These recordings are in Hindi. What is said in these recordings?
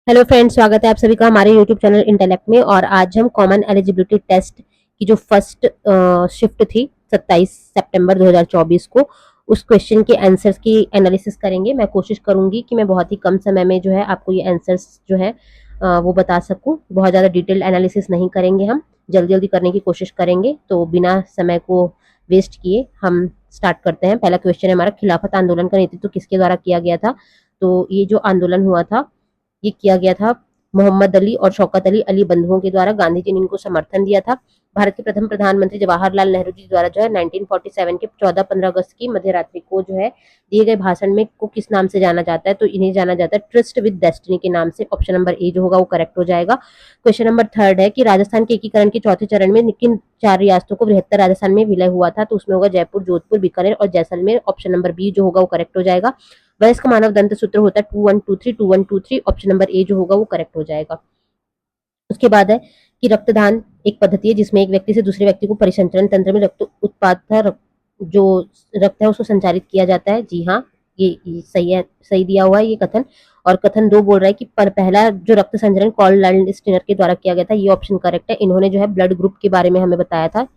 हेलो फ्रेंड्स, स्वागत है आप सभी का हमारे यूट्यूब चैनल इंटेलेक्ट में। और आज हम कॉमन एलिजिबिलिटी टेस्ट की जो फर्स्ट शिफ्ट थी 27 सितंबर 2024 को, उस क्वेश्चन के आंसर्स की एनालिसिस करेंगे। मैं कोशिश करूंगी कि मैं बहुत ही कम समय में जो है आपको ये आंसर्स जो है वो बता सकूं। बहुत ज़्यादा डिटेल्ड एनालिसिस नहीं करेंगे, हम जल्दी जल्दी करने की कोशिश करेंगे। तो बिना समय को वेस्ट किए हम स्टार्ट करते हैं। पहला क्वेश्चन है हमारा, खिलाफत आंदोलन का नेतृत्व किसके द्वारा किया गया था। तो ये जो आंदोलन हुआ था ये किया गया था मोहम्मद अली और शौकत अली अली बंधुओं के द्वारा। गांधी जी ने इनको समर्थन दिया था। भारत के प्रथम प्रधानमंत्री जवाहरलाल नेहरू जी द्वारा जो है 1947 के 14-15 अगस्त की मध्य रात्रि को जो है दिए गए भाषण में को किस नाम से जाना जाता है। तो इन्हें जाना जाता है ट्रस्ट विद डेस्टिनी के नाम से। ऑप्शन नंबर ए जो होगा वो करेक्ट हो जाएगा। क्वेश्चन नंबर थर्ड है कि राजस्थान के एकीकरण के चौथे चरण में किन चार रियासतों को बृहत्तर राजस्थान में विलय हुआ था। तो उसमें होगा जयपुर, जोधपुर, बीकानेर और जैसलमेर। ऑप्शन नंबर बी जो होगा वो करेक्ट हो जाएगा। वयस्क मानव दंत सूत्र होता है 2123 ऑप्शन नंबर ए जो होगा वो करेक्ट हो जाएगा। उसके बाद है कि रक्तदान एक पद्धति है जिसमें एक व्यक्ति से दूसरे व्यक्ति को परिसंचरण तंत्र में रक्त उत्पाद जो रक्त है उसको संचारित किया जाता है। जी हाँ, ये सही है, सही दिया हुआ है ये कथन। और कथन दो बोल रहा है कि पहला जो रक्त संचरण कॉल लैंड स्टीनर के द्वारा किया गया था, ये ऑप्शन करेक्ट है। इन्होंने जो है ब्लड ग्रुप के बारे में हमें बताया था,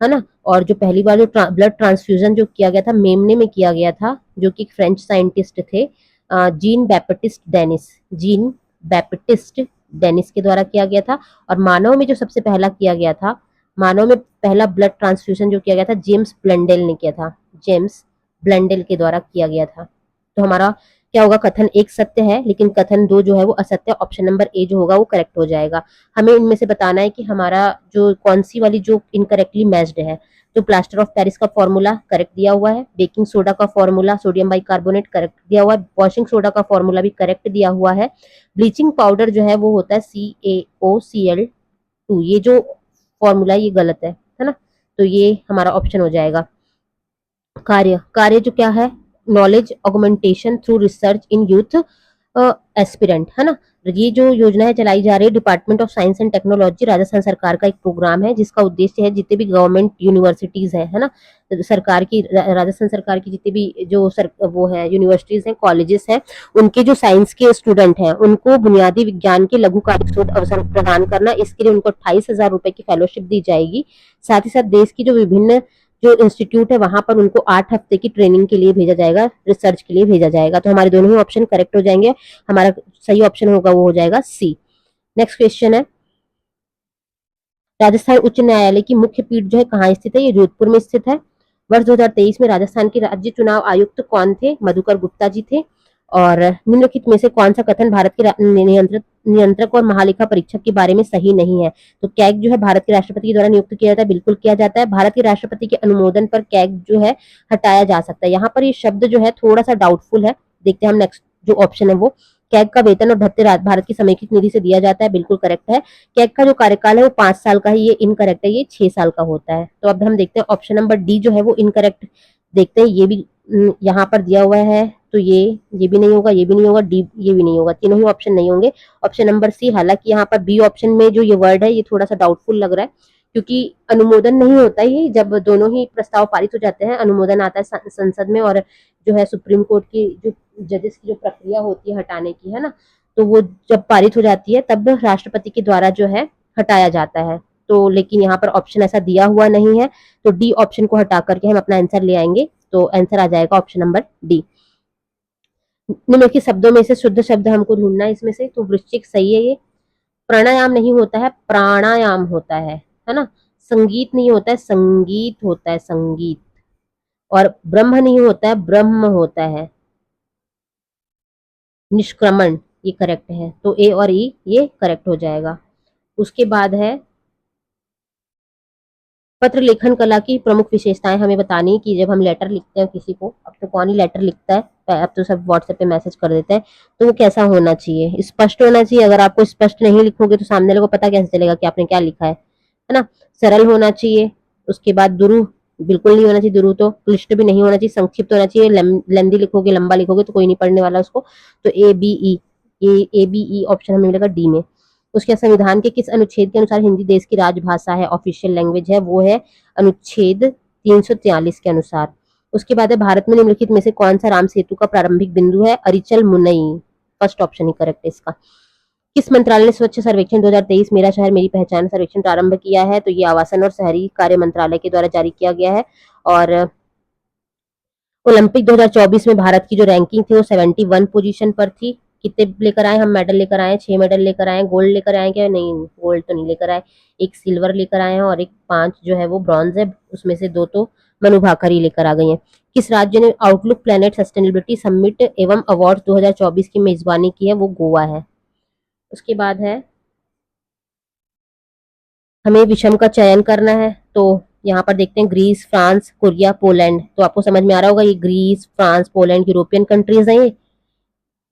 है ना। और जो पहली बार जो ब्लड ट्रांसफ्यूजन जो किया गया था मेमने में किया गया था, जो कि फ्रेंच साइंटिस्ट थे Jean Baptiste Denis, Jean Baptiste Denis के द्वारा किया गया था। और मानव में जो सबसे पहला किया गया था, मानव में पहला ब्लड ट्रांसफ्यूजन जो किया गया था जेम्स ब्लेंडेल ने किया था, जेम्स ब्लेंडेल के द्वारा किया गया था। तो हमारा क्या होगा, कथन एक सत्य है लेकिन कथन दो जो है वो असत्य। ऑप्शन नंबर ए जो होगा वो करेक्ट हो जाएगा। हमें इनमें से बताना है कि हमारा जो कौन सी वाली जो इनकरेक्टली मैच्ड है। तो प्लास्टर ऑफ पेरिस का फॉर्मूला करेक्ट दिया हुआ है, बेकिंग सोडा का फॉर्मूला सोडियम बाइकार्बोनेट करेक्ट दिया हुआ है, वॉशिंग सोडा का फॉर्मूला भी करेक्ट दिया हुआ है। ब्लीचिंग पाउडर जो है वो होता है CaOCl2, ये जो फॉर्मूला ये गलत है ना। तो ये हमारा ऑप्शन हो जाएगा। कार्य कार्य जो क्या है, knowledge augmentation through research in youth aspirant, है ना। ये जो योजना है चलाई जा रही है department of science and technology Rajasthan सरकार का एक प्रोग्राम है जिसका उद्देश्य है जितने भी गवर्नमेंट यूनिवर्सिटीज है ना, सरकार की राजस्थान सरकार की जितने भी जो वो है यूनिवर्सिटीज हैं, कॉलेजेस हैं, उनके जो साइंस के स्टूडेंट हैं उनको बुनियादी विज्ञान के लघु कार्य शोध अवसर प्रदान करना। इसके लिए उनको 28,000 रुपए की फेलोशिप दी जाएगी। साथ ही साथ देश की जो विभिन्न जो इंस्टीट्यूट है वहां पर उनको 8 हफ्ते की ट्रेनिंग के लिए भेजा जाएगा, रिसर्च के लिए भेजा जाएगा। तो हमारे दोनों ही ऑप्शन करेक्ट हो जाएंगे। हमारा सही ऑप्शन होगा वो हो जाएगा सी। नेक्स्ट क्वेश्चन है, राजस्थान उच्च न्यायालय की मुख्य पीठ जो है कहाँ स्थित है। ये जोधपुर में स्थित है। वर्ष 2023 में राजस्थान के राज्य चुनाव आयुक्त कौन थे, मधुकर गुप्ता जी थे। और निम्नलिखित में से कौन सा कथन भारत के नियंत्रक और महालेखा परीक्षक के बारे में सही नहीं है। तो कैग जो है भारत के राष्ट्रपति के द्वारा नियुक्त किया जाता है, बिल्कुल किया जाता है। भारत के राष्ट्रपति के अनुमोदन पर कैग जो है हटाया जा सकता है। यहाँ पर ये शब्द जो है थोड़ा सा डाउटफुल है, देखते हैं हम नेक्स्ट जो ऑप्शन है वो। कैग का वेतन और भत्ते भारत की समेकित निधि से दिया जाता है, बिल्कुल करेक्ट है। कैग का जो कार्यकाल है वो 5 साल का है, ये इनकरेक्ट है, ये 6 साल का होता है। तो अब हम देखते हैं ऑप्शन नंबर डी जो है वो इनकरेक्ट देखते हैं। ये भी यहाँ पर दिया हुआ है, तो ये भी नहीं होगा, ये भी नहीं होगा, डी ये भी नहीं होगा, तीनों ही ऑप्शन नहीं होंगे। ऑप्शन नंबर सी, हालांकि यहाँ पर बी ऑप्शन में जो ये वर्ड है ये थोड़ा सा डाउटफुल लग रहा है, क्योंकि अनुमोदन नहीं होता है जब दोनों ही प्रस्ताव पारित हो जाते हैं। अनुमोदन आता है संसद में, और जो है सुप्रीम कोर्ट की जो जजेस की जो प्रक्रिया होती है हटाने की, है ना, तो वो जब पारित हो जाती है तब राष्ट्रपति के द्वारा जो है हटाया जाता है। तो लेकिन यहाँ पर ऑप्शन ऐसा दिया हुआ नहीं है, तो डी ऑप्शन को हटा करके हम अपना आंसर ले आएंगे। तो आंसर आ जाएगा ऑप्शन नंबर डी। निम्नलिखित शब्दों में से शुद्ध शब्द हमको ढूंढना है इसमें से। तो वृश्चिक सही है ये। प्राणायाम नहीं होता है, प्राणायाम होता है ना। संगीत नहीं होता है, संगीत होता है, संगीत। और ब्रह्म नहीं होता है, ब्रह्म होता है। निष्क्रमण ये करेक्ट है, तो ए और ई ये करेक्ट हो जाएगा। उसके बाद है पत्र लेखन कला की प्रमुख विशेषताएं हमें बतानी है कि जब हम लेटर लिखते हैं किसी को, अब तो कौन ही लेटर लिखता है, अब तो सब व्हाट्सएप पे मैसेज कर देते हैं, तो वो कैसा होना चाहिए, स्पष्ट होना चाहिए। अगर आपको स्पष्ट नहीं लिखोगे तो सामने वाले को पता कैसे चलेगा कि आपने क्या लिखा है ना। सरल होना चाहिए। उसके बाद दुरु बिल्कुल नहीं होना चाहिए, दुरु तो क्लिष्ट भी नहीं होना चाहिए, संक्षिप्त होना चाहिए। लेंदी लिखोगे, लंबा लिखोगे तो कोई नहीं पढ़ने वाला उसको। तो ए बी ई ऑप्शन हमें मिलेगा डी में। उसके संविधान के किस अनुच्छेद के अनुसार हिंदी देश की राजभाषा है, ऑफिशियल लैंग्वेज है, वो है अनुच्छेद 343 के अनुसार। उसके बाद है भारत में निम्नलिखित में से कौन सा राम सेतु का प्रारंभिक बिंदु है, अरिचल मुनई, फर्स्ट ऑप्शन ही करेक्ट है इसका। किस मंत्रालय ने स्वच्छ सर्वेक्षण 2023 मेरा शहर मेरी पहचान सर्वेक्षण प्रारंभ किया है? तो ये आवासन और शहरी कार्य मंत्रालय के द्वारा जारी किया गया है। और ओलंपिक 2024 में भारत की जो रैंकिंग थी वो 71 पोजीशन पर थी। कितने लेकर आए हम? मेडल लेकर आए 6 मेडल लेकर आए। गोल्ड लेकर आए क्या? नहीं, गोल्ड तो नहीं लेकर आए। एक सिल्वर लेकर आए हैं और एक 5 जो है वो ब्रॉन्ज है, उसमें से 2 तो मनु भाकर ही लेकर आ गई हैं। किस राज्य ने आउटलुक प्लेनेट सस्टेनेबिलिटी समिट एवं अवार्ड 2024 की मेजबानी की है? वो गोवा है। उसके बाद है हमें विषम का चयन करना है। तो यहाँ पर देखते हैं ग्रीस, फ्रांस, कोरिया, पोलैंड। तो आपको समझ में आ रहा होगा ये Greece, France, Poland European countries हैं।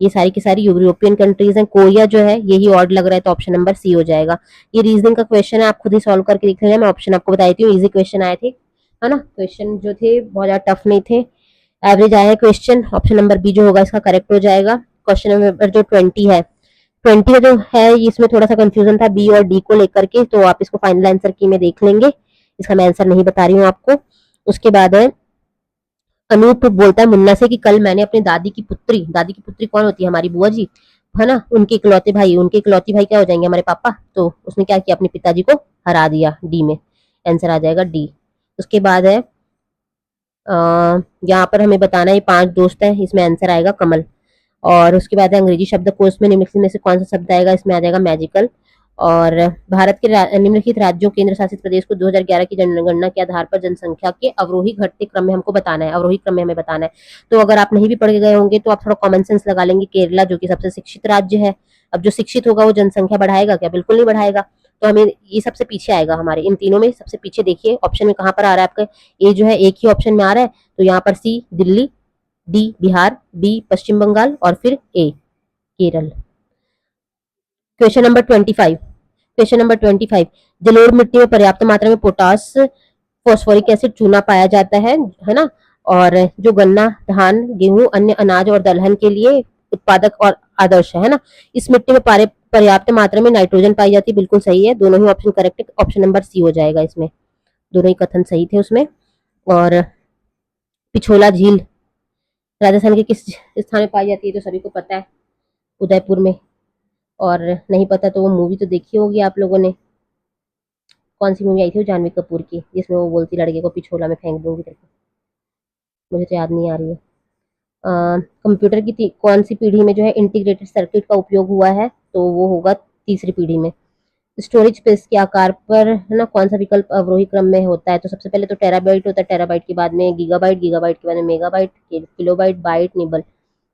ये सारी की सारी यूरोपियन कंट्रीज हैं। कोरिया जो है यही ऑड लग रहा है, तो ऑप्शन नंबर सी हो जाएगा। ये रीजनिंग का क्वेश्चन है, आप खुद ही सॉल्व करके देख लेना। मैं ऑप्शन आपको बता देती हूँ, इजी क्वेश्चन आए थे, है ना। क्वेश्चन जो थे बहुत ज्यादा टफ नहीं थे, एवरेज आए हैं क्वेश्चन। ऑप्शन नंबर बी जो होगा इसका करेक्ट हो जाएगा। क्वेश्चन नंबर जो 20 है, 20 का जो है इसमें थोड़ा सा कंफ्यूजन था बी और डी को लेकर के, तो आप इसको फाइनल आंसर की में देख लेंगे। इसका मैं आंसर नहीं बता रही हूँ आपको। उसके बाद है अनूप बोलता है मुन्ना से कि कल मैंने अपनी दादी की पुत्री कौन होती है? हमारी बुआ जी, है ना। उनके इकलौती भाई क्या हो जाएंगे? हमारे पापा। तो उसने क्या किया? अपने पिताजी को हरा दिया। डी में आंसर आ जाएगा डी। उसके बाद है यहाँ पर हमें बताना है 5 दोस्त हैं, इसमें आंसर आएगा कमल। और उसके बाद है अंग्रेजी शब्दकोश में निम्नलिखित में से कौन सा शब्द आएगा? इसमें आ जाएगा मैजिकल। और भारत के निम्नलिखित राज्यों केंद्र शासित प्रदेश को 2011 की जनगणना के आधार पर जनसंख्या के अवरोही घटते क्रम में हमको बताना है, अवरोही क्रम में हमें बताना है। तो अगर आप नहीं भी पढ़ के गए होंगे तो आप थोड़ा कॉमन सेंस लगा लेंगे। केरला जो कि सबसे शिक्षित राज्य है, अब जो शिक्षित होगा वो जनसंख्या बढ़ाएगा क्या? बिल्कुल नहीं बढ़ाएगा। तो हमें ये सबसे पीछे आएगा, हमारे इन तीनों में सबसे पीछे। देखिए ऑप्शन में कहाँ पर आ रहा है आपका? ए जो है एक ही ऑप्शन में आ रहा है, तो यहाँ पर C Delhi, D Bihar, B Paschim Bangal और फिर A Kerala. Question number 25। Question number 25, जलोढ़ मिट्टी में पर्याप्त मात्रा में पोटास फॉस्फोरिक एसिड चूना पाया जाता है ना। और जो गन्ना, धान, गेहूं, अन्य अनाज और दलहन के लिए उत्पादक और आदर्श है ना। इस मिट्टी में पर्याप्त मात्रा में नाइट्रोजन पाई जाती है। बिल्कुल सही है, दोनों ही ऑप्शन करेक्ट है। ऑप्शन नंबर सी हो जाएगा इसमें, दोनों ही कथन सही थे उसमें। और पिछोला झील राजस्थान के किस स्थान में पाई जाती है? तो सभी को पता है, उदयपुर में। और नहीं पता तो वो मूवी तो देखी होगी आप लोगों ने। कौन सी मूवी आई थी वो जानवी कपूर की, जिसमें वो बोलती लड़के को पिछोला में फेंक दूंगी तेरे को? मुझे तो याद नहीं आ रही है। कंप्यूटर की कौन सी पीढ़ी में जो है इंटीग्रेटेड सर्किट का उपयोग हुआ है? तो वो होगा तीसरी पीढ़ी में। स्टोरेज स्पेस के आकार पर है ना कौन सा विकल्प अवरोही क्रम में होता है? तो सबसे पहले तो टेराबाइट होता है, टेराबाइट के बाद में गीगाबाइट, गीगाबाइट के बाद में megabyte, kilobyte, byte, nibble.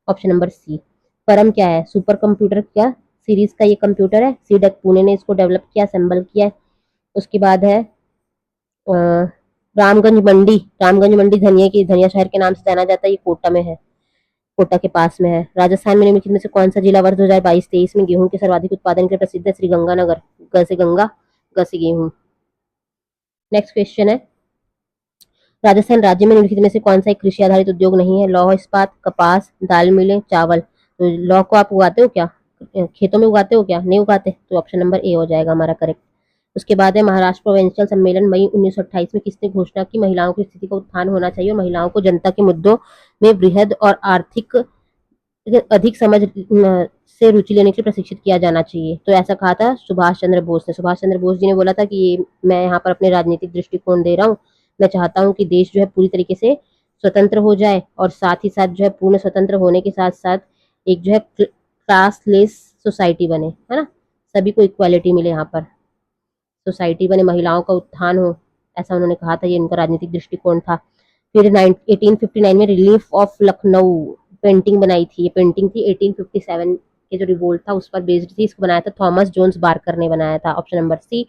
Option number C. परम क्या है? सुपर कंप्यूटर क्या सीरीज का ये कंप्यूटर है। सीडेक पुणे ने इसको डेवलप किया, असेंबल किया है। उसके बाद है अ, रामगंज मंडी धनिया शहर के नाम से जाना जाता है। ये कोटा में है, कोटा के पास में है। राजस्थान में निम्नलिखित में से कौन सा जिला वर्ष 2022-23 में गेहूं के सर्वाधिक उत्पादन के लिए प्रसिद्ध है? श्री गंगानगर। ग से गंगा, ग से गेहूं। नेक्स्ट क्वेश्चन है, राजस्थान राज्य में निम्नलिखित में से कौन सा एक कृषि आधारित उद्योग नहीं है? लौह इस्पात, कपास, दाल मिलें, चावल। तो लौह को आप उगाते हो क्या? खेतों में उगाते हो क्या? नहीं उगाते, तो ऑप्शन नंबर ए हो जाएगा हमारा करेक्ट। उसके बाद है महाराष्ट्र प्रोविंशियल सम्मेलन मई 1928 में किसने घोषणा की महिलाओं की स्थिति का उत्थान होना चाहिए और महिलाओं को जनता के मुद्दों में वृहद और आर्थिक अधिक समझ से रुचि लेने के लिए प्रशिक्षित किया जाना चाहिए? तो ऐसा कहा था सुभाष चंद्र बोस ने। सुभाष चंद्र बोस जी ने बोला था कि ये मैं यहाँ पर अपने राजनीतिक दृष्टिकोण दे रहा हूँ। मैं चाहता हूँ कि देश जो है पूरी तरीके से स्वतंत्र हो जाए और साथ ही साथ जो है पूर्ण स्वतंत्र होने के साथ साथ एक जो है क्लासलेस सोसाइटी बने, है ना। सभी को इक्वालिटी मिले यहाँ पर, सोसाइटी बने, महिलाओं का उत्थान हो, ऐसा उन्होंने कहा था। ये इनका राजनीतिक दृष्टिकोण था। फिर 1859 में रिलीफ ऑफ लखनऊ पेंटिंग बनाई थी। ये पेंटिंग थी 1857 के जो रिवोल्ट था उस पर बेस्ड थी। इसको बनाया था थॉमस जोन्स बार्कर ने बनाया था। Option number C.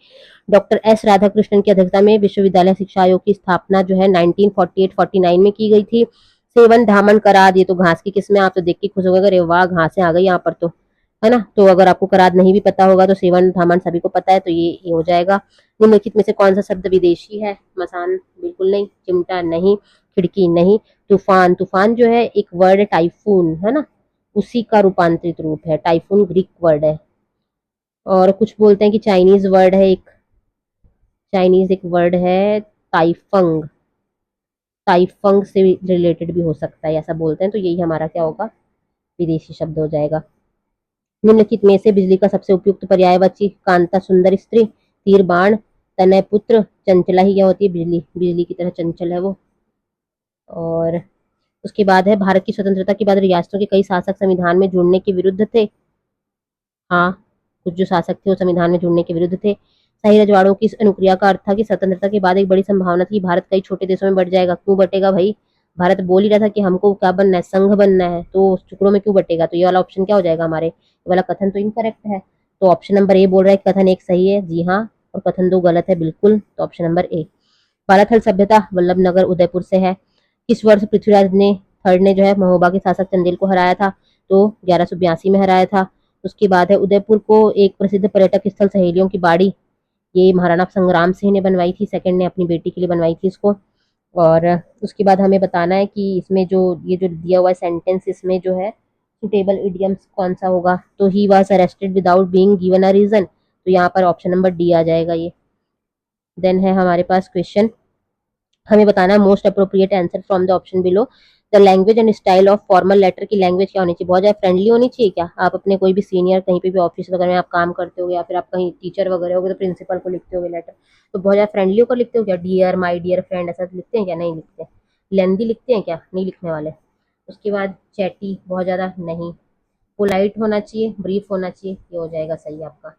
Doctor S Radhakrishnan की अध्यक्षता में विश्वविद्यालय शिक्षा आयोग की स्थापना जो है 1948-49 में की गई थी। सेवन धामन कराद, ये तो घास की किस्म है, आप तो देख के खुश हो गए, अरे वाह घासें आ गई यहाँ पर तो, है ना। तो अगर आपको कराद नहीं भी पता होगा तो सेवन धामन सभी को पता है, तो ये हो जाएगा। निम्नलिखित में से कौन सा शब्द विदेशी है? मसान बिल्कुल नहीं, चिमटा नहीं, खिड़की नहीं, तूफान। तूफान जो है एक वर्ड है टाइफून, है ना, उसी का रूपांतरित रूप है। टाइफून ग्रीक वर्ड है। और कुछ बोलते हैं कि चाइनीज वर्ड है एक, चाइनीज एक वर्ड है ताइफंग, ताइफंग से रिलेटेड भी हो सकता है ऐसा बोलते हैं। तो यही हमारा क्या होगा? विदेशी शब्द हो जाएगा। निम्नलिखित में से बिजली का सबसे उपयुक्त पर्यायवाची कांता सुंदर स्त्री तीर बाण तनय पुत्र चंचला ही क्या होती है बिजली, बिजली की तरह चंचल है वो। और उसके बाद है भारत की स्वतंत्रता के बाद रियासतों के कई शासक संविधान में जुड़ने के विरुद्ध थे। हाँ, कुछ जो शासक थे वो संविधान में जुड़ने के विरुद्ध थे। शाही रजवाड़ों की इस अनुक्रिया का अर्थ था कि स्वतंत्रता के बाद एक बड़ी संभावना थी भारत कई छोटे देशों में बट जाएगा। क्यों बटेगा भाई, भारत बोल ही रहा था कि हमको क्या बनना है, संघ बनना है, तो टुकड़ों में क्यों बटेगा। तो ये वाला ऑप्शन क्या हो जाएगा हमारे, ये वाला कथन तो इनकरेक्ट है। तो ऑप्शन नंबर ए बोल रहा है कथन एक सही है, जी हाँ, और कथन दो गलत है बिल्कुल। तो ऑप्शन नंबर ए। बालाथल सभ्यता वल्लभ नगर उदयपुर से है। किस वर्ष पृथ्वीराज ने थर्ड ने जो है महोबा के शासक चंदेल को हराया था, तो 1182 में हराया था। उसके बाद है उदयपुर को एक प्रसिद्ध पर्यटक स्थल सहेलियों की बाड़ी, ये महाराणा संग्राम सिंह ने बनवाई थी, सेकंड ने अपनी बेटी के लिए बनवाई थी इसको। और उसके बाद हमें बताना है कि इसमें जो ये जो दिया हुआ सेंटेंस इसमें जो है सुटेबल इडियम्स कौन सा होगा। तो he was arrested without being given a reason, तो यहाँ पर ऑप्शन नंबर डी आ जाएगा ये। देन है हमारे पास क्वेश्चन, हमें बताना है most appropriate answer from the option below. The language and style of formal letter की लैंग्वेज क्या होनी चाहिए, बहुत ज्यादा फ्रेंडली होनी चाहिए क्या। आप अपने कोई भी सीनियर कहीं पे भी ऑफिस वगैरह में आप काम करते हो या फिर आप कहीं टीचर वगैरह हो तो प्रिंसिपल को लिखते हो लेटर, तो बहुत ज्यादा फ्रेंडली होकर लिखते हो क्या, डियर माई डियर फ्रेंड ऐसा लिखते हैं क्या, नहीं लिखते। लेंदी लिखते हैं क्या, नहीं लिखने वाले। उसके बाद चैटी बहुत ज्यादा नहीं। पोलाइट होना चाहिए, ब्रीफ होना चाहिए, ये हो जाएगा सही आपका।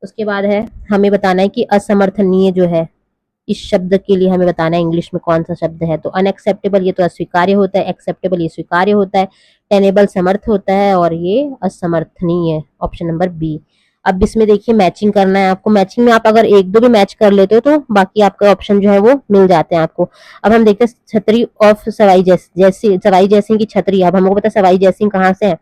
उसके बाद है हमें बताना है कि असमर्थनीय जो है इस शब्द के लिए हमें बताना है इंग्लिश में कौन सा शब्द है। तो अनएक्सेप्टेबल ये तो अस्वीकार्य होता है, एक्सेप्टेबल ये स्वीकार्य होता है, टेनेबल समर्थ होता है और ये असमर्थनीय है, ऑप्शन नंबर बी। अब इसमें देखिए मैचिंग करना है आपको, मैचिंग में आप अगर एक दो भी मैच कर लेते हो तो बाकी आपका ऑप्शन जो है वो मिल जाते हैं आपको। अब हम देखते हैं छतरी ऑफ सवाई जैसी सवाई जयसिंह की छतरी। अब हमको पता है सवाई जयसिंह कहाँ से है,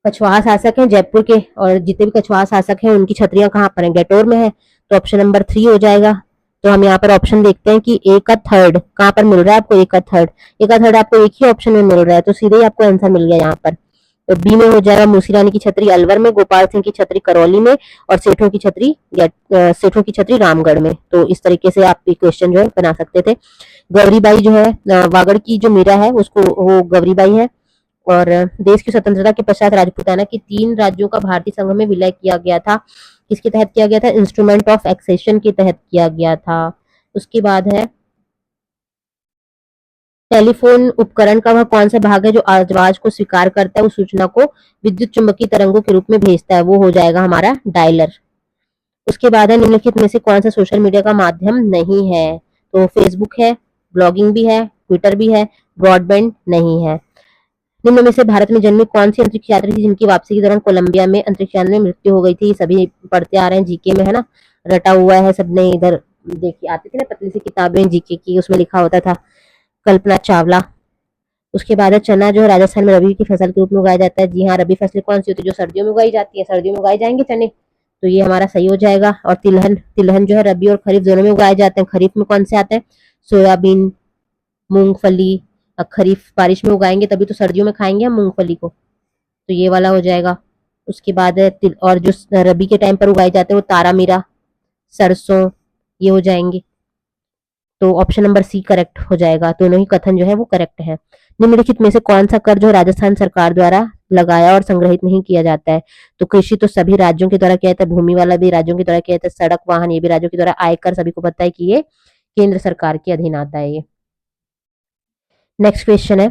कछवाहा शासक हैं जयपुर के, और जितने भी कछवाहा शासक हैं उनकी छतरियां कहाँ पर हैं, गैटोर में है। तो ऑप्शन नंबर 3 हो जाएगा। तो हम यहाँ पर ऑप्शन देखते हैं कि ए का थर्ड कहाँ पर मिल रहा है आपको, ए का थर्ड, ए का थर्ड आपको एक ही ऑप्शन में मिल रहा है, तो सीधे ही आपको आंसर मिल गया यहाँ पर। तो बी में हो जाएगा मूसी रानी की छतरी अलवर में, गोपाल सिंह की छतरी करौली में, और सेठों की छतरी रामगढ़ में। तो इस तरीके से आप क्वेश्चन जो है बना सकते थे। गौरीबाई जो है वागड़ की जो मीरा है उसको वो गौरीबाई है। और देश की स्वतंत्रता के पश्चात राजपूताना के 3 राज्यों का भारतीय संघ में विलय किया गया था, किसके तहत किया गया था, इंस्ट्रूमेंट ऑफ एक्सेशन के तहत किया गया था। उसके बाद है टेलीफोन उपकरण का वह कौन सा भाग है जो आवाज को स्वीकार करता है, उस सूचना को विद्युत चुंबकीय तरंगों के रूप में भेजता है, वो हो जाएगा हमारा डायलर। उसके बाद है निम्नलिखित में से कौन सा सोशल मीडिया का माध्यम नहीं है, तो फेसबुक है, ब्लॉगिंग भी है, ट्विटर भी है, ब्रॉडबैंड नहीं है। निम्न में से भारत में जन्मी कौन सी अंतरिक्ष यात्री थी जिनकी वापसी के दौरान कोलंबिया में अंतरिक्ष यान में मृत्यु हो गई थी, सभी पढ़ते आ रहे हैं जीके में है ना, रटा हुआ है सबने इधर। देखिए आती थी ना पतली सी किताबें जीके की, उसमें लिखा होता था कल्पना चावला। उसके बाद है चना जो है राजस्थान में रबी की फसल के रूप में उगाया जाता है, जी हाँ, रबी फसलें कौन सी होती है जो सर्दियों में उगाई जाती है, सर्दियों में उगाए जाएंगे चने, तो ये हमारा सही हो जाएगा। और तिलहन, तिलहन जो है रबी और खरीफ दोनों में उगाए जाते हैं, खरीफ में कौन से आते हैं, सोयाबीन, मूंगफली। खरीफ बारिश में उगाएंगे तभी तो सर्दियों में खाएंगे हम मूंगफली को, तो ये वाला हो जाएगा। उसके बाद है और जो रबी के टाइम पर उगाए जाते हैं वो तारा मीरा, सरसों, ये हो जाएंगे। तो ऑप्शन नंबर सी करेक्ट हो जाएगा, दोनों ही कथन जो है वो करेक्ट है। निम्नलिखित में से कौन सा कर जो राजस्थान सरकार द्वारा लगाया और संग्रहित नहीं किया जाता है, तो कृषि तो सभी राज्यों के द्वारा किया जाता है, भूमि वाला भी राज्यों के द्वारा किया जाता है, सड़क वाहन ये भी राज्यों के द्वारा, आयकर सभी को पता है कि ये केंद्र सरकार के अधीन आता है ये। नेक्स्ट क्वेश्चन है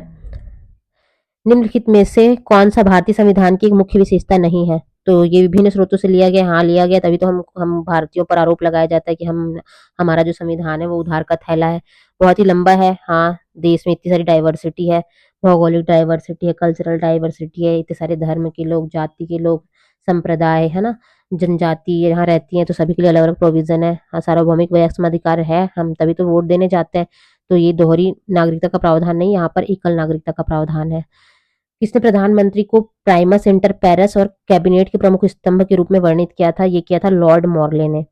निम्नलिखित में से कौन सा भारतीय संविधान की एक मुख्य विशेषता नहीं है, तो ये विभिन्न स्रोतों से लिया गया, हाँ लिया गया, तभी तो हम भारतीयों पर आरोप लगाया जाता है कि हम हमारा जो संविधान है वो उधार का थैला है। बहुत ही लंबा है, हाँ, देश में इतनी सारी डाइवर्सिटी है, भौगोलिक डाइवर्सिटी है, कल्चरल डाइवर्सिटी है, इतने सारे धर्म के लोग, जाति के लोग, संप्रदाय है ना, जनजाति यहाँ रहती है, तो सभी के लिए अलग अलग प्रोविजन है। हाँ, सार्वभौमिक वयस्क अधिकार है, हम तभी तो वोट देने जाते हैं। तो ये दोहरी नागरिकता का प्रावधान नहीं, यहाँ पर एकल नागरिकता का प्रावधान है। किसने प्रधानमंत्री को प्राइमस इंटर पैरस और कैबिनेट के प्रमुख स्तंभ के रूप में वर्णित किया था, ये किया था लॉर्ड मॉर्ले ने।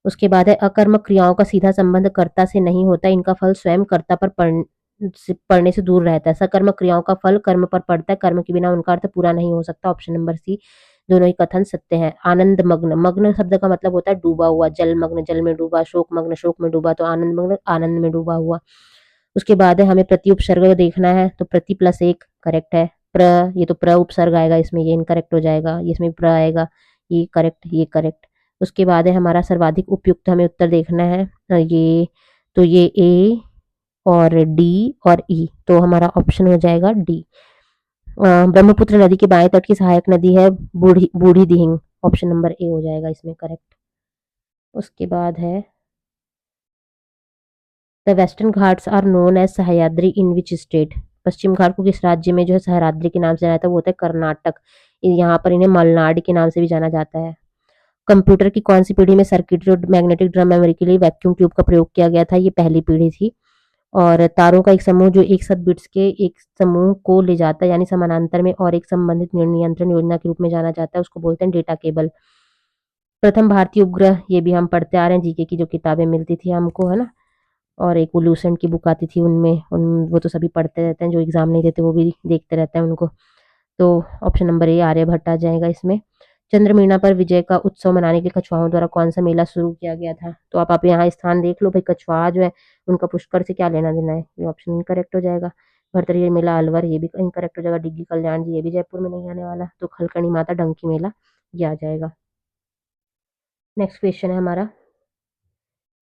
उसके बाद है अकर्मक क्रियाओं का सीधा संबंध कर्ता से नहीं होता, इनका फल स्वयं कर्ता पर पड़ने से दूर रहता है, सकर्मक क्रियाओं का फल कर्म पर पड़ता है, कर्म के बिना उनका अर्थ पूरा नहीं हो सकता, ऑप्शन नंबर सी, दोनों ही कथन सत्य है। आनंद मग्न, मग्न शब्द का मतलब होता है डूबा हुआ, जल मग्न जल में डूबा, शोक मग्न शोक में डूबा, तो आनंद मग्न आनंद में डूबा हुआ। उसके बाद है हमें प्रति उपसर्ग देखना है, तो प्रति प्लस एक करेक्ट है, प्र, ये तो प्र उपसर्ग आएगा इसमें, ये इनकरेक्ट हो जाएगा। ये इसमें प्र आएगा, ये करेक्ट, ये करेक्ट। उसके बाद है हमारा सर्वाधिक उपयुक्त हमें उत्तर देखना है। ये तो ये ए और डी और ई, तो हमारा ऑप्शन हो जाएगा डी। ब्रह्मपुत्र नदी के बाएं तट की सहायक नदी है बूढ़ी बूढ़ी दिहिंग, ऑप्शन नंबर ए हो जाएगा इसमें करेक्ट। उसके बाद है the Western Ghats are known as Sahyadri in which state, Paschim Ghat को किस राज्य में जो है सह्याद्री के नाम से जाना जाता है, वो होता है कर्नाटक। यहाँ पर इन्हें मलनाड के नाम से भी जाना जाता है। कंप्यूटर की कौन सी पीढ़ी में सर्किटरी और मैग्नेटिक ड्रम मेमोरी के लिए वैक्यूम ट्यूब का प्रयोग किया गया था, ये पहली पीढ़ी थी। और तारों का एक समूह जो एक साथ बिट्स के एक समूह को ले जाता है यानी समानांतर में और एक संबंधित नियंत्रण योजना के रूप में जाना जाता है, उसको बोलते हैं डेटा केबल। प्रथम भारतीय उपग्रह, ये भी हम पढ़ते आ रहे हैं, जीके की जो किताबें मिलती थी हमको, है ना। और एक वो लूसेंट की बुक आती थी उनमें, वो तो सभी पढ़ते रहते हैं, जो एग्जाम नहीं देते वो भी देखते रहते हैं उनको। तो ऑप्शन नंबर ए आर्यभट्ट आ जाएगा इसमें। चंद्रमीना पर विजय का उत्सव मनाने के लिए कछुआओं द्वारा कौन सा मेला शुरू किया गया था, तो आप यहाँ स्थान देख लो भाई, कछुआ जो है उनका पुष्कर से क्या लेना देना है, ये ऑप्शन इनकरेक्ट हो जाएगा। भरतरिया मेला अलवर, ये भी इनकरेक्ट हो जाएगा। डिग्गी कल्याण जी, ये भी जयपुर में नहीं आने वाला। तो खलकणी माता डंकी मेला, ये आ जाएगा। नेक्स्ट क्वेश्चन है हमारा,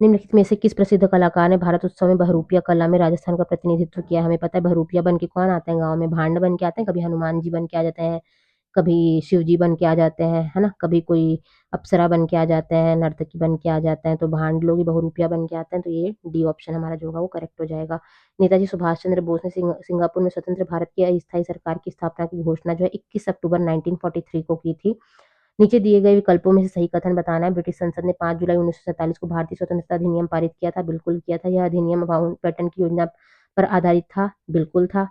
निम्नलिखित में से किस प्रसिद्ध कलाकार ने भारत उत्सव में बहरूपिया कला में राजस्थान का प्रतिनिधित्व किया। हमें पता है बहरूपिया बन के कौन आते हैं गाँव में, भांड बन के आते हैं, कभी हनुमान जी बन के आ जाते हैं, कभी शिव जी बन के आ जाते हैं, है ना, कभी कोई अप्सरा बन के आ जाते हैं, नर्तकी बन के आ जाते हैं। तो भांड लोग ही बहुरूपिया बन के आते हैं, तो ये डी ऑप्शन हमारा जो होगा वो करेक्ट हो जाएगा। नेताजी सुभाष चंद्र बोस ने सिंगापुर में स्वतंत्र भारत की अस्थायी सरकार की स्थापना की घोषणा जो है 21 अक्टूबर 1943 को की थी। नीचे दिए गए विकल्पों में से सही कथन बताना है। ब्रिटिश संसद ने 5 जुलाई 1947 को भारतीय स्वतंत्रता अधिनियम पारित किया था, बिल्कुल किया था। यह अधिनियम माउंटबेटन की योजना पर आधारित था, बिल्कुल था।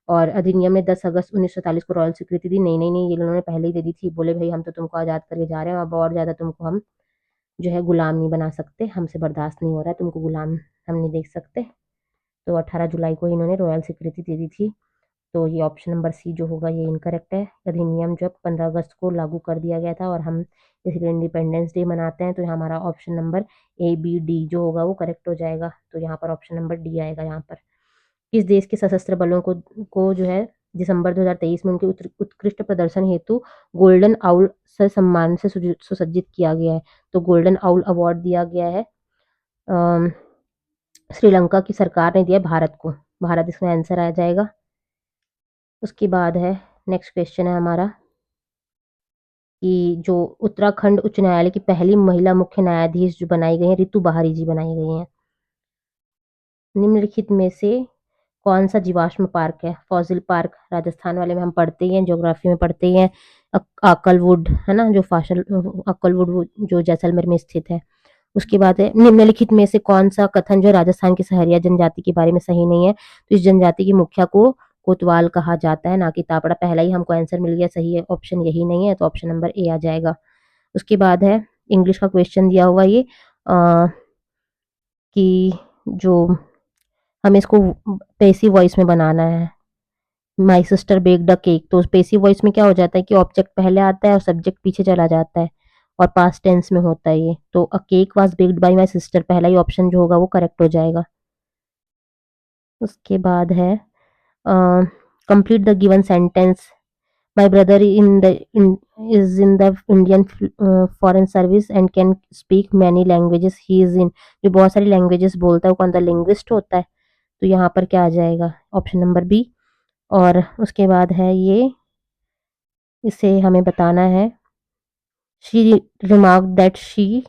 और अधिनियम ने 10 अगस्त 1947 को रॉयल स्वीकृति दी, नहीं नहीं नहीं, ये उन्होंने पहले ही दे दी थी। बोले भाई हम तो तुमको आज़ाद करके जा रहे हैं, अब और ज़्यादा तुमको हम जो है गुलाम नहीं बना सकते, हमसे बर्दाश्त नहीं हो रहा है, तुमको गुलाम हम नहीं देख सकते। तो 18 जुलाई को इन्होंने रॉयल स्वीकृति दे दी थी। तो ये ऑप्शन नंबर सी जो होगा ये इनकरेक्ट है। अधिनियम जो 15 अगस्त को लागू कर दिया गया था और हम इसलिए इंडिपेंडेंस डे मनाते हैं, तो हमारा option number A B D जो होगा वो करेक्ट हो जाएगा। तो यहाँ पर ऑप्शन नंबर डी आएगा। यहाँ पर किस देश के सशस्त्र बलों को जो है दिसंबर 2023 में उनके उत्कृष्ट प्रदर्शन हेतु गोल्डन आउल से सम्मान से सुसज्जित किया गया है। तो गोल्डन आउल अवार्ड दिया गया है श्रीलंका की सरकार ने दिया भारत को। भारत इसमें आंसर आ जाएगा। उसके बाद है नेक्स्ट क्वेश्चन है हमारा कि जो उत्तराखंड उच्च न्यायालय की पहली महिला मुख्य न्यायाधीश जो बनाई गई है, रितु बहारी जी बनाई गई हैं। निम्नलिखित में से कौन सा जीवाश्म पार्क है, फॉसिल पार्क राजस्थान वाले में हम पढ़ते ही हैं, ज्योग्राफी में पढ़ते ही हैं। अक्कलवुड है ना, जो फासल अक्कलवुड जो जैसलमेर में स्थित है। उसके बाद है निम्नलिखित में से कौन सा कथन जो राजस्थान की सहरिया जनजाति के बारे में सही नहीं है, तो इस जनजाति की मुखिया को कोतवाल कहा जाता है, ना कि तापड़ा। पहला ही हमको आंसर मिल गया, सही है ऑप्शन यही नहीं है, तो ऑप्शन नंबर ए आ जाएगा। उसके बाद है इंग्लिश का क्वेश्चन दिया हुआ ये कि जो हमें इसको पैसिव वॉइस में बनाना है। My sister baked a cake, तो पैसिव वॉइस में क्या हो जाता है कि ऑब्जेक्ट पहले आता है और सब्जेक्ट पीछे चला जाता है और पास्ट टेंस में होता है ये। तो अ cake was baked bye my sister, पहला ही ऑप्शन जो होगा वो करेक्ट हो जाएगा। उसके बाद है complete the given sentence. My brother is in the Indian foreign service and can speak many languages, he is in, जो बहुत सारी लैंग्वेजेस बोलता है वो कौन सा लिंग्विस्ट होता है, तो यहाँ पर क्या आ जाएगा ऑप्शन नंबर बी। और उसके बाद है ये, इसे हमें बताना है she remark that she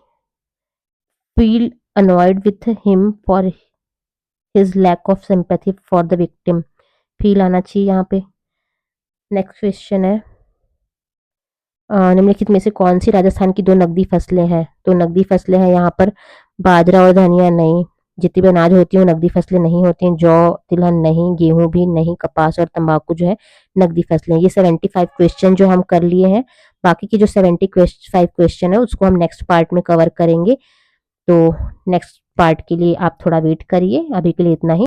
feel annoyed with him for his lack of sympathy for the victim, feel आना चाहिए यहाँ पे। नेक्स्ट क्वेश्चन है निम्नलिखित में से कौन सी राजस्थान की 2 नकदी फसलें हैं, तो नकदी फसलें हैं यहाँ पर बाजरा और धनिया नहीं, जितनी भी अनाज होती है वो नकदी फसलें नहीं होती हैं। जौ तिलहन नहीं, गेहूं भी नहीं, कपास और तंबाकू जो है नकदी फसलें। ये 75 क्वेश्चन जो हम कर लिए हैं, बाकी की जो 75 क्वेश्चन है उसको हम नेक्स्ट पार्ट में कवर करेंगे। तो नेक्स्ट पार्ट के लिए आप थोड़ा वेट करिए, अभी के लिए इतना ही।